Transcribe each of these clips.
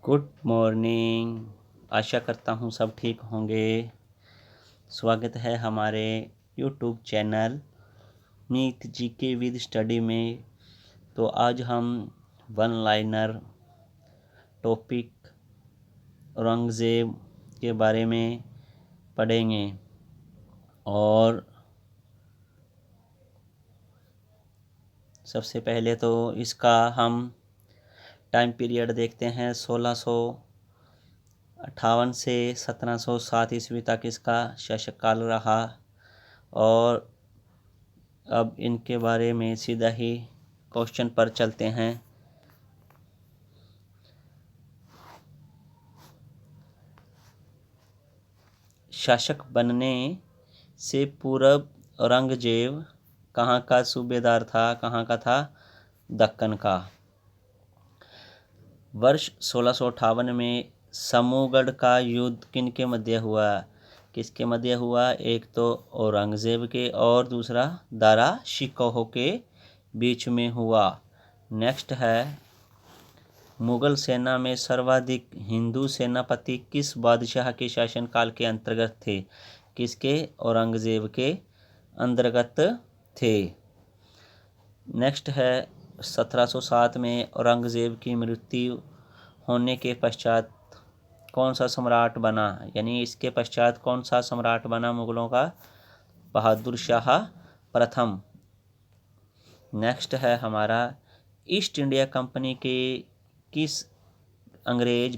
Good morning. आशा करता हूँ सब ठीक होंगे। स्वागत है हमारे YouTube channel NEET GK with study में। तो आज हम वन लाइनर टॉपिक औरंगज़ेब के बारे में पढ़ेंगे। और सबसे पहले तो इसका हम टाइम पीरियड देखते हैं। 1658 से 1707 ईस्वी तक इसका शासनकाल रहा। और अब इनके बारे में सीधा ही क्वेश्चन पर चलते हैं। शासक बनने से पूर्व औरंगजेब कहाँ का सूबेदार था? कहाँ का था? दक्कन का। वर्ष 1658 में समूहगढ़ का युद्ध किनके मध्य हुआ? किसके मध्य हुआ? एक तो औरंगजेब के और दूसरा दारा शिकोह के बीच में हुआ। नेक्स्ट है, मुगल सेना में सर्वाधिक हिंदू सेनापति किस बादशाह के शासनकाल के अंतर्गत थे? किसके? औरंगजेब के अंतर्गत थे। नेक्स्ट है, 1707 में औरंगजेब की मृत्यु होने के पश्चात कौन सा सम्राट बना? यानी इसके पश्चात कौन सा सम्राट बना मुगलों का? बहादुर शाह प्रथम। नेक्स्ट है हमारा, ईस्ट इंडिया कंपनी के किस अंग्रेज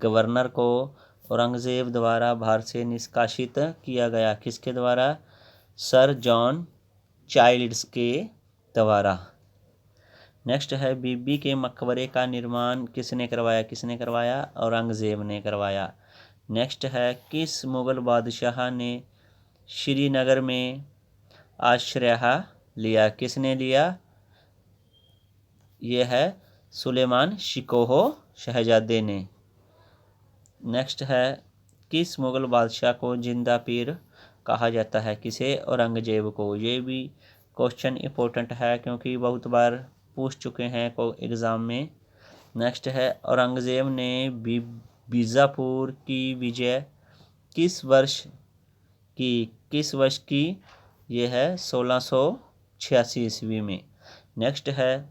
गवर्नर को औरंगजेब द्वारा भारत से निष्कासित किया गया? किसके द्वारा? सर जॉन चाइल्ड्स के द्वारा। नेक्स्ट है, बीबी के मकबरे का निर्माण किसने करवाया? किसने करवाया? औरंगजेब ने करवाया। नेक्स्ट है, किस मुगल बादशाह ने श्रीनगर में आश्रय लिया? किसने लिया? यह है सुलेमान शिकोह शहजादे ने। नेक्स्ट है, किस मुगल बादशाह को जिंदा पीर कहा जाता है? किसे? औरंगजेब को। ये भी क्वेश्चन इंपॉर्टेंट है क्योंकि बहुत बार पूछ चुके हैं को एग्ज़ाम में। नेक्स्ट है, औरंगजेब ने बीजापुर की विजय किस वर्ष की? किस वर्ष की? ये है 1686 ईस्वी में। नेक्स्ट है,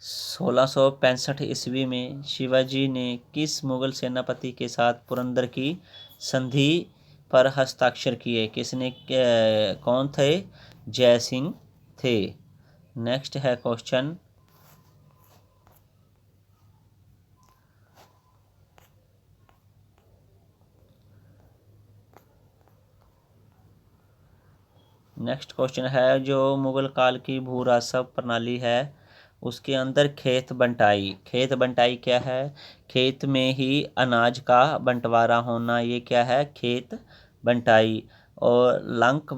1665 ईस्वी में शिवाजी ने किस मुगल सेनापति के साथ पुरंदर की संधि पर हस्ताक्षर किए? किसने? कौन थे? जय सिंह थे। नेक्स्ट है क्वेश्चन, नेक्स्ट क्वेश्चन है, जो मुगल काल की भू राजस्व प्रणाली है उसके अंदर खेत बंटाई। खेत बंटाई क्या है? खेत में ही अनाज का बंटवारा होना, ये क्या है? खेत बंटाई। और लंक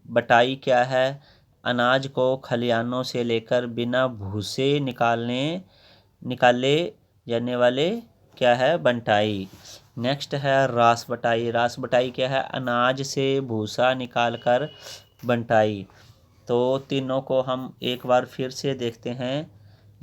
बटाई क्या है? अनाज को खलिहानों से लेकर बिना भूसे निकाले जाने वाले क्या है? बंटाई। नेक्स्ट है रास बटाई। रास बटाई क्या है? अनाज से भूसा निकालकर बंटाई। तो तीनों को हम एक बार फिर से देखते हैं।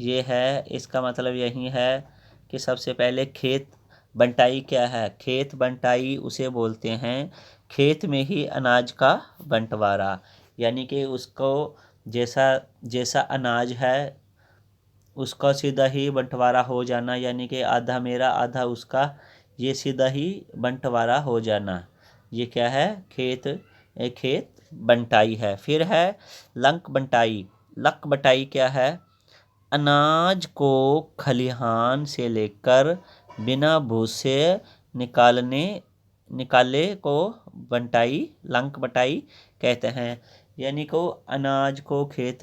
ये है, इसका मतलब यही है कि सबसे पहले खेत बंटाई क्या है? खेत बंटाई उसे बोलते हैं खेत में ही अनाज का बंटवारा। यानी कि उसको जैसा जैसा अनाज है उसका सीधा ही बंटवारा हो जाना, यानी कि आधा मेरा आधा उसका, ये सीधा ही बंटवारा हो जाना। ये क्या है? खेत बंटाई है। फिर है लंक बंटाई। लक बटाई क्या है? अनाज को खलिहान से लेकर बिना भूसे निकाले को बंटाई, लंक बटाई कहते हैं। यानी को अनाज को खेत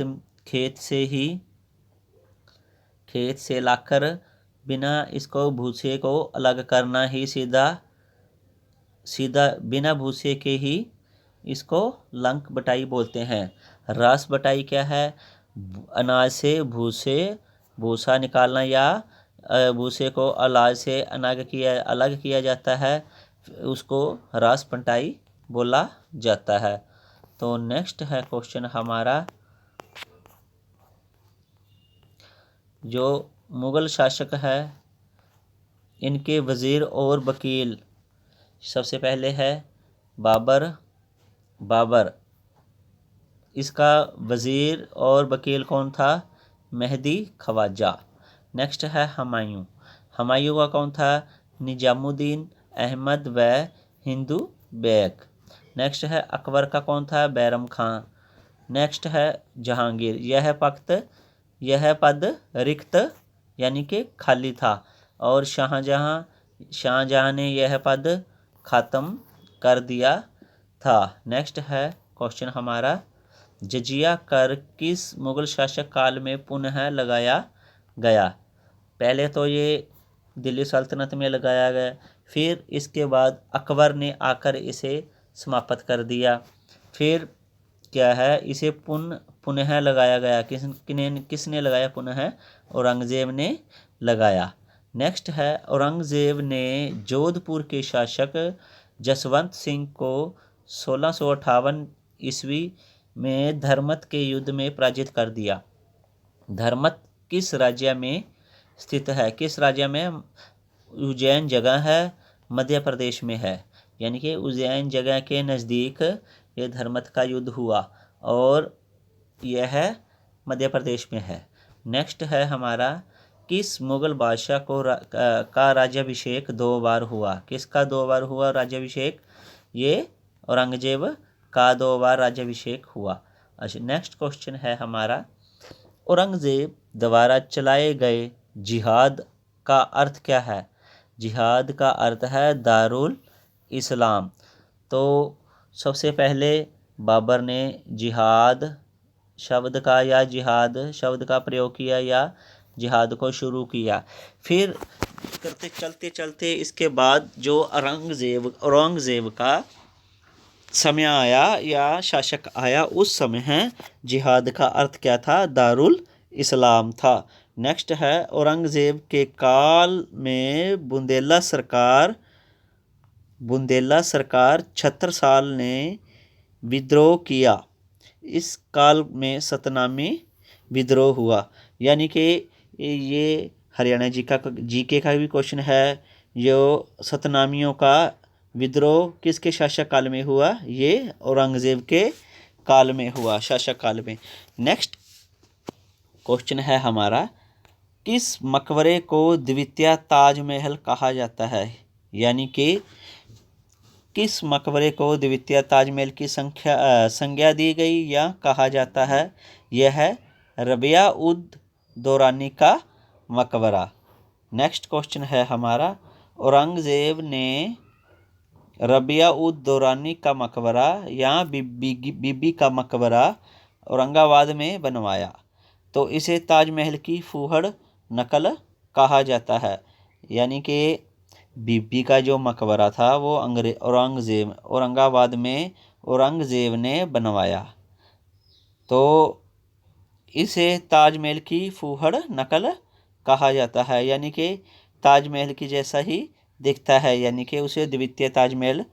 से लाकर बिना इसको भूसे को अलग करना ही सीधा बिना भूसे के ही इसको लंक बटाई बोलते हैं। रास बटाई क्या है? अनाज से भूसा निकालना या भूसे को अनाज से अलग किया जाता है, उसको रास बटाई बोला जाता है। तो नेक्स्ट है क्वेश्चन हमारा, जो मुग़ल शासक है इनके वज़ीर और वकील, सबसे पहले है बाबर। इसका वज़ीर और वकील कौन था? मेहदी ख्वाजा। नेक्स्ट है हुमायूं का कौन था? निजामुद्दीन अहमद व हिंदू बेग। नेक्स्ट है अकबर का कौन था? बैरम खां। नेक्स्ट है जहांगीर। यह पद रिक्त यानी कि खाली था, और शाहजहां ने यह पद ख़त्म कर दिया था। नेक्स्ट है क्वेश्चन हमारा, जजिया कर किस मुग़ल शासक काल में पुनः लगाया गया? पहले तो ये दिल्ली सल्तनत में लगाया गया, फिर इसके बाद अकबर ने आकर इसे समाप्त कर दिया। फिर क्या है, इसे पुनः लगाया गया। किसने लगाया पुनः? औरंगज़ेब ने लगाया। नेक्स्ट है, औरंगज़ेब ने जोधपुर के शासक जसवंत सिंह को 1658 ईस्वी में धर्मत के युद्ध में पराजित कर दिया। धर्मत किस राज्य में स्थित है? किस राज्य में? उज्जैन जगह है, मध्य प्रदेश में है। यानी कि उज्जैन जगह के नज़दीक ये धर्मत का युद्ध हुआ, और यह मध्य प्रदेश में है। नेक्स्ट है हमारा, किस मुग़ल बादशाह का राज्याभिषेक 2 बार हुआ? किसका 2 बार हुआ राज्याभिषेक? ये औरंगज़ेब का 2 बार राज्याभिषेक हुआ। अच्छा, नेक्स्ट क्वेश्चन है हमारा, औरंगज़ेब द्वारा चलाए गए जिहाद का अर्थ क्या है? जिहाद का अर्थ है दारुल इस्लाम। तो सबसे पहले बाबर ने जिहाद शब्द का प्रयोग किया या जिहाद को शुरू किया। फिर चलते चलते इसके बाद जो औरंगज़ेब का समय आया या शासक आया, उस समय है जिहाद का अर्थ क्या था? दारुल इस्लाम था। नेक्स्ट है, औरंगज़ेब के काल में बुंदेला सरकार छत्रसाल ने विद्रोह किया। इस काल में सतनामी विद्रोह हुआ। यानी कि ये हरियाणा जीके का भी क्वेश्चन है। जो सतनामियों का विद्रोह किसके शासक काल में हुआ? ये औरंगज़ेब के काल में हुआ, शासक काल में। नेक्स्ट क्वेश्चन है हमारा, किस मकबरे को द्वितीय ताजमहल कहा जाता है? यानी कि किस मकबरे को द्वितीय ताजमहल की संज्ञा दी गई या कहा जाता है? यह है रबिया उद दौरानी का मकबरा। नेक्स्ट क्वेश्चन है हमारा, औरंगज़ेब ने रबिया उद दौरानी का मकबरा या बीबी का मकबरा औरंगाबाद में बनवाया, तो इसे ताजमहल की फूहड़ नकल कहा जाता है। यानी कि बीबी का जो मकबरा था वो औरंगाबाद में औरंगज़ेब ने बनवाया, तो इसे ताजमहल की फूहड़ नकल कहा जाता है। यानी कि ताजमहल की जैसा ही दिखता है, यानी कि उसे द्वितीय ताजमहल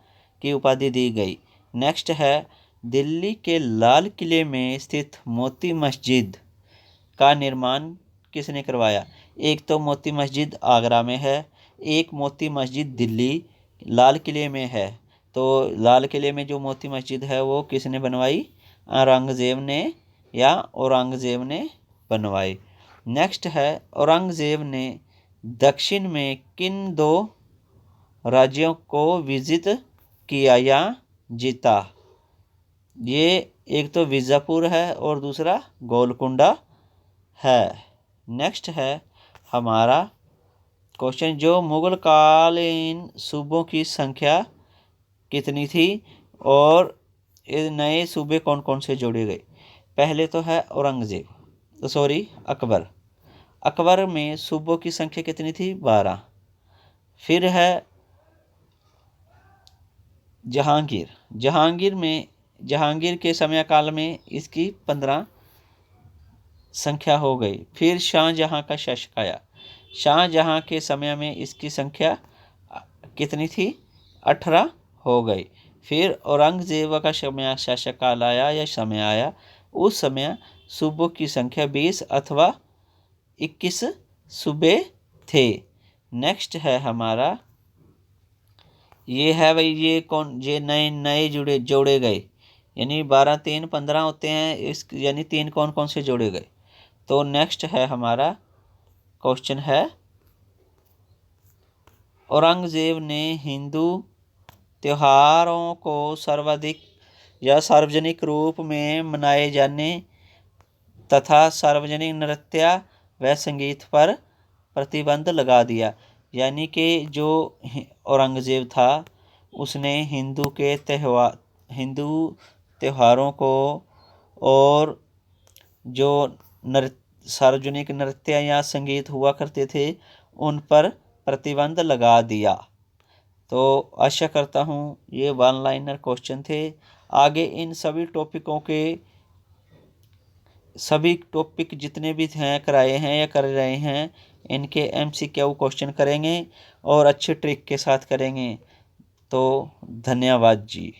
की उपाधि दी गई। नेक्स्ट है, दिल्ली के लाल किले में स्थित मोती मस्जिद का निर्माण किसने करवाया? एक तो मोती मस्जिद आगरा में है, एक मोती मस्जिद दिल्ली लाल किले में है। तो लाल किले में जो मोती मस्जिद है वो किसने बनवाई? औरंगज़ेब ने या औरंगज़ेब ने बनवाई। नेक्स्ट है, औरंगज़ेब ने दक्षिण में किन 2 राज्यों को विजित किया या जीता? ये एक तो बीजापुर है और दूसरा गोलकुंडा है। नेक्स्ट है हमारा क्वेश्चन, जो मुग़ल कालीन सूबों की संख्या कितनी थी और नए सूबे कौन कौन से जोड़े गए? पहले तो है अकबर में सूबों की संख्या कितनी थी? 12। फिर है जहांगीर के समय काल में इसकी 15 संख्या हो गई। फिर शाहजहां का शासक आया, शाहजहां के समय में इसकी संख्या कितनी थी? 18 हो गई। फिर औरंगज़ेब का शासक काल आया या समय आया, उस समय सूबों की संख्या 20 अथवा 21 सूबे थे। नेक्स्ट है हमारा, ये है भाई, ये नए जोड़े गए, यानी 12 3 15 होते हैं इस, यानी 3 कौन कौन से जोड़े गए। तो नेक्स्ट है हमारा क्वेश्चन है, औरंगजेब ने हिंदू त्योहारों को सर्वाधिक या सार्वजनिक रूप में मनाए जाने तथा सार्वजनिक नृत्य व संगीत पर प्रतिबंध लगा दिया। यानी कि जो औरंगजेब था उसने हिंदू त्योहारों को और जो सार्वजनिक नृत्य या संगीत हुआ करते थे उन पर प्रतिबंध लगा दिया। तो आशा करता हूँ ये वन लाइनर क्वेश्चन थे। आगे इन सभी टॉपिक जितने भी हैं कराए हैं या कर रहे हैं, इनके MCQ क्वेश्चन करेंगे और अच्छे ट्रिक के साथ करेंगे। तो धन्यवाद जी।